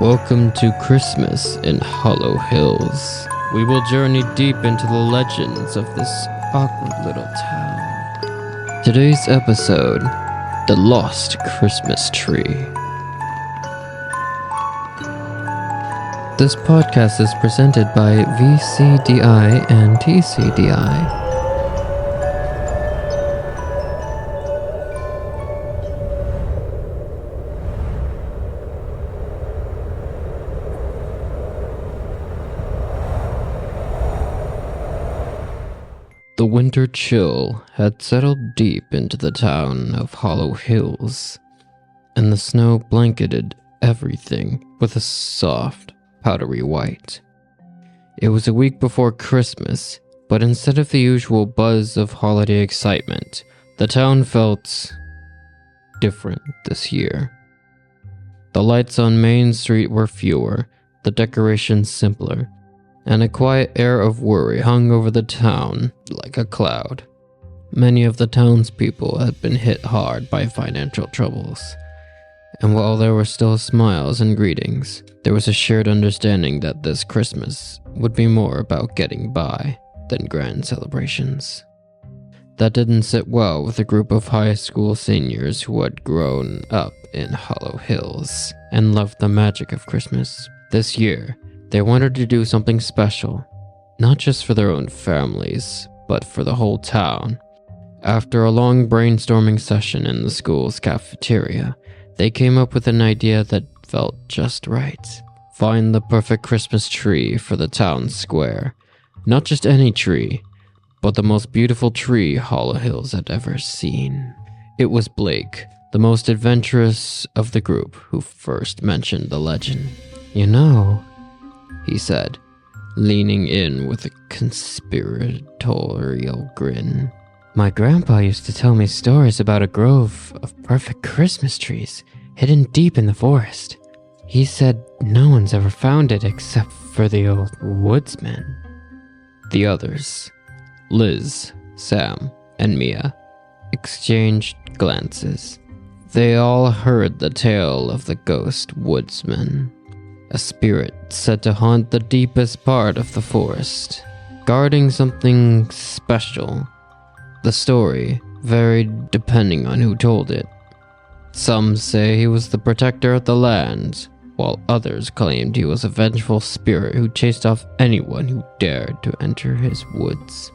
Welcome to Christmas in Hollow Hills. We will journey deep into the legends of this awkward little town. Today's episode, The Lost Christmas Tree. This podcast is presented by VCDI and TCDI. The winter chill had settled deep into the town of Hollow Hills, and the snow blanketed everything with a soft, powdery white. It was a week before Christmas, but instead of the usual buzz of holiday excitement, the town felt different this year. The lights on Main Street were fewer, the decorations simpler, and a quiet air of worry hung over the town like a cloud. Many of the townspeople had been hit hard by financial troubles, and while there were still smiles and greetings, there was a shared understanding that this Christmas would be more about getting by than grand celebrations. That didn't sit well with a group of high school seniors who had grown up in Hollow Hills and loved the magic of Christmas. This year, they wanted to do something special, not just for their own families, but for the whole town. After a long brainstorming session in the school's cafeteria, they came up with an idea that felt just right. Find the perfect Christmas tree for the town square. Not just any tree, but the most beautiful tree Hollow Hills had ever seen. It was Blake, the most adventurous of the group, who first mentioned the legend. "You know," he said, leaning in with a conspiratorial grin, "my grandpa used to tell me stories about a grove of perfect Christmas trees hidden deep in the forest. He said no one's ever found it except for the old woodsman." The others, Liz, Sam, and Mia, exchanged glances. They all heard the tale of the ghost woodsman, a spirit said to haunt the deepest part of the forest, guarding something special. The story varied depending on who told it. Some say he was the protector of the land, while others claimed he was a vengeful spirit who chased off anyone who dared to enter his woods.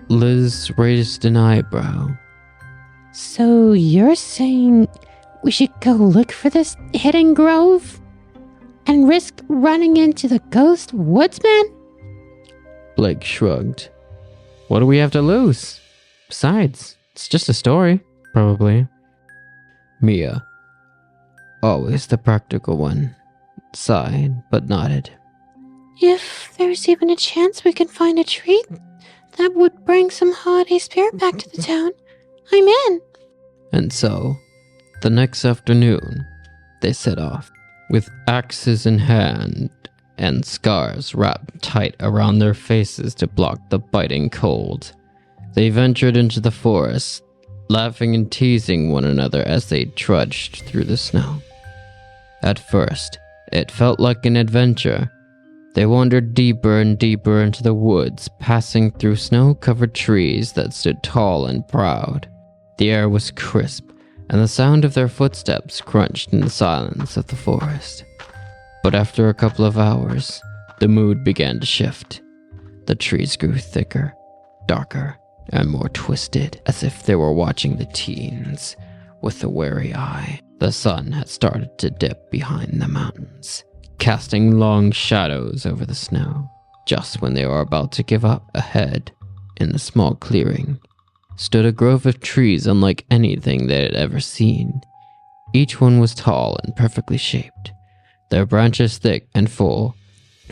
Liz raised an eyebrow. "So you're saying we should go look for this hidden grove? And risk running into the ghost woodsman?" Blake shrugged. "What do we have to lose? Besides, it's just a story, probably." Mia, always the practical one, sighed but nodded. "If there's even a chance we can find a tree that would bring some holiday spirit back to the town, I'm in." And so, the next afternoon, they set off. With axes in hand and scarves wrapped tight around their faces to block the biting cold, they ventured into the forest, laughing and teasing one another as they trudged through the snow. At first, it felt like an adventure. They wandered deeper and deeper into the woods, passing through snow-covered trees that stood tall and proud. The air was crisp, and the sound of their footsteps crunched in the silence of the forest. But after a couple of hours, the mood began to shift. The trees grew thicker, darker, and more twisted, as if they were watching the teens with a wary eye. The sun had started to dip behind the mountains, casting long shadows over the snow. Just when they were about to give up, ahead, in the small clearing, stood a grove of trees unlike anything they had ever seen. Each one was tall and perfectly shaped, their branches thick and full,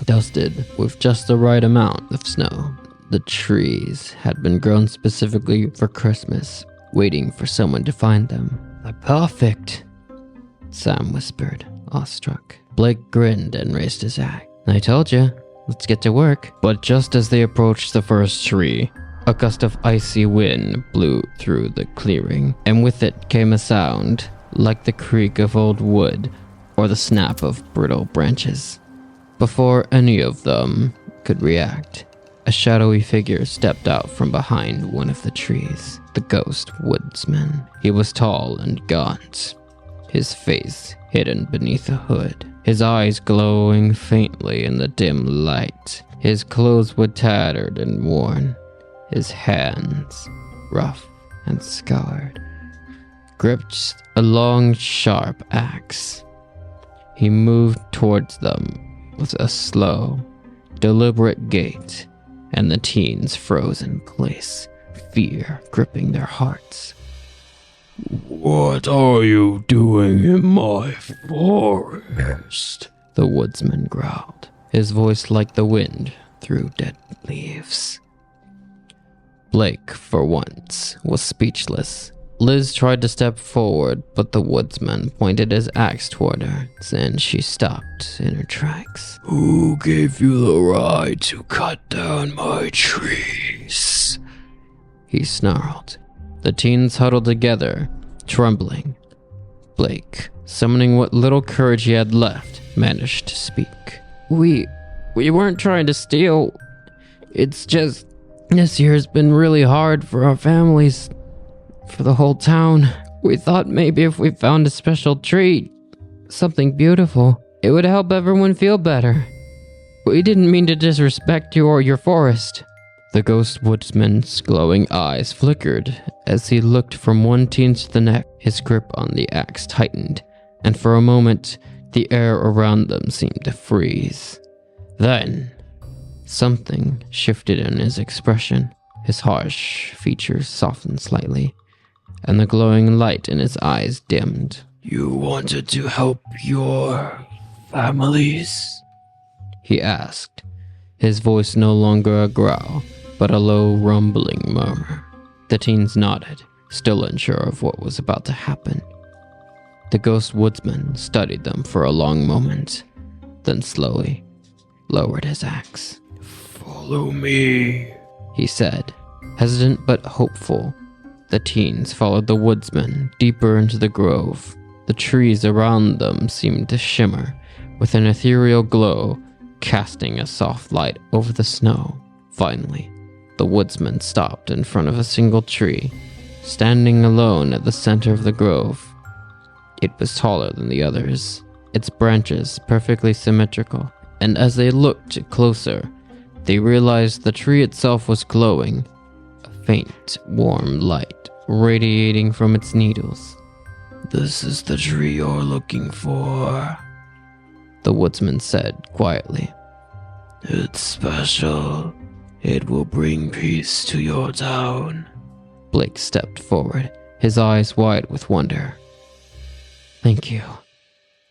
dusted with just the right amount of snow. The trees had been grown specifically for Christmas, waiting for someone to find them. "They're perfect," Sam whispered, awestruck. Blake grinned and raised his axe. "I told you, let's get to work." But just as they approached the first tree, a gust of icy wind blew through the clearing, and with it came a sound like the creak of old wood or or the snap of brittle branches. Before any of them could react, a shadowy figure stepped out from behind one of the trees. The ghost woodsman. He was tall and gaunt, his face hidden beneath a hood, his eyes glowing faintly in the dim light. His clothes were tattered and worn, his hands rough and scarred, gripped a long, sharp axe. He moved towards them with a slow, deliberate gait, and the teens froze in place, fear gripping their hearts. "What are you doing in my forest?" The woodsman growled, his voice like the wind through dead leaves. Blake, for once, was speechless. Liz tried to step forward, but the woodsman pointed his axe toward her, and she stopped in her tracks. "Who gave you the right to cut down my trees?" He snarled. The teens huddled together, trembling. Blake, summoning what little courage he had left, managed to speak. We weren't trying to steal. It's just, this year's been really hard for our families, for the whole town. We thought maybe if we found a special tree, something beautiful, it would help everyone feel better. We didn't mean to disrespect you or your forest. The ghost woodsman's glowing eyes flickered as he looked from one teen to the next. His grip on the axe tightened, and for a moment, the air around them seemed to freeze. Then, something shifted in his expression. His harsh features softened slightly, and the glowing light in his eyes dimmed. "You wanted to help your families?" He asked, his voice no longer a growl, but a low rumbling murmur. The teens nodded, still unsure of what was about to happen. The ghost woodsman studied them for a long moment, then slowly lowered his axe. "Follow me," he said, hesitant but hopeful. The teens followed the woodsman deeper into the grove. The trees around them seemed to shimmer with an ethereal glow, casting a soft light over the snow. Finally, the woodsman stopped in front of a single tree, standing alone at the center of the grove. It was taller than the others, its branches perfectly symmetrical, and as they looked closer, they realized the tree itself was glowing, a faint, warm light radiating from its needles. "This is the tree you're looking for," the woodsman said quietly. "It's special. It will bring peace to your town." Blake stepped forward, his eyes wide with wonder. "Thank you,"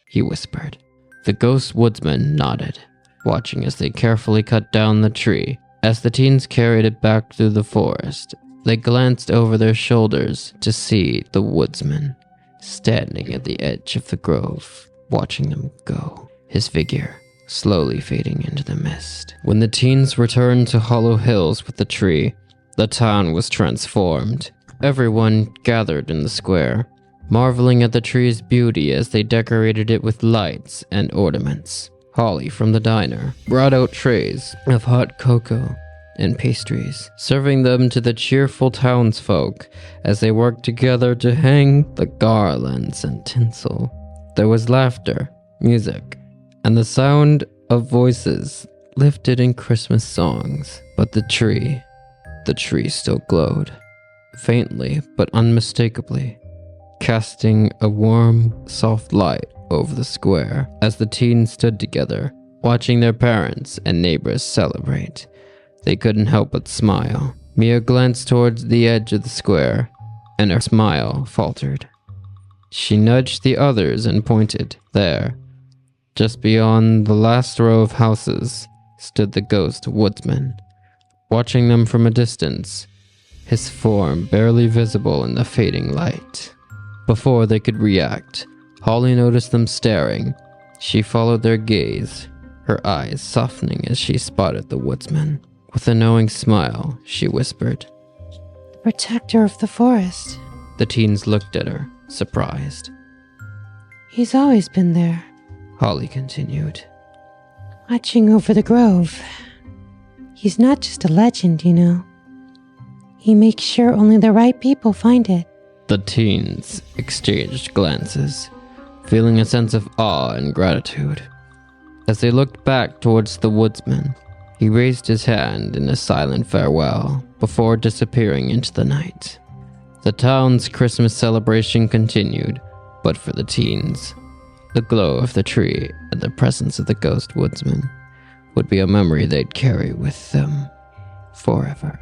he whispered. The ghost woodsman nodded, watching as they carefully cut down the tree. As the teens carried it back through the forest, they glanced over their shoulders to see the woodsman standing at the edge of the grove, watching them go, his figure slowly fading into the mist. When the teens returned to Hollow Hills with the tree, the town was transformed. Everyone gathered in the square, marveling at the tree's beauty as they decorated it with lights and ornaments. Holly from the diner brought out trays of hot cocoa and pastries, serving them to the cheerful townsfolk as they worked together to hang the garlands and tinsel. There was laughter, music, and the sound of voices lifted in Christmas songs. But the tree still glowed, faintly but unmistakably, casting a warm, soft light over the square. As the teens stood together, watching their parents and neighbors celebrate, they couldn't help but smile. Mia glanced towards the edge of the square, and her smile faltered. She nudged the others and pointed. There, just beyond the last row of houses, stood the ghost woodsman, watching them from a distance, his form barely visible in the fading light. Before they could react, Holly noticed them staring. She followed their gaze, her eyes softening as she spotted the woodsman. With a knowing smile, she whispered, The protector of the forest. The teens looked at her, surprised. He's always been there. Holly continued. Watching over the grove. He's not just a legend, you know. He makes sure only the right people find it. The teens exchanged glances, feeling a sense of awe and gratitude. As they looked back towards the woodsman, he raised his hand in a silent farewell before disappearing into the night. The town's Christmas celebration continued, but for the teens, the glow of the tree and the presence of the ghost woodsman would be a memory they'd carry with them forever.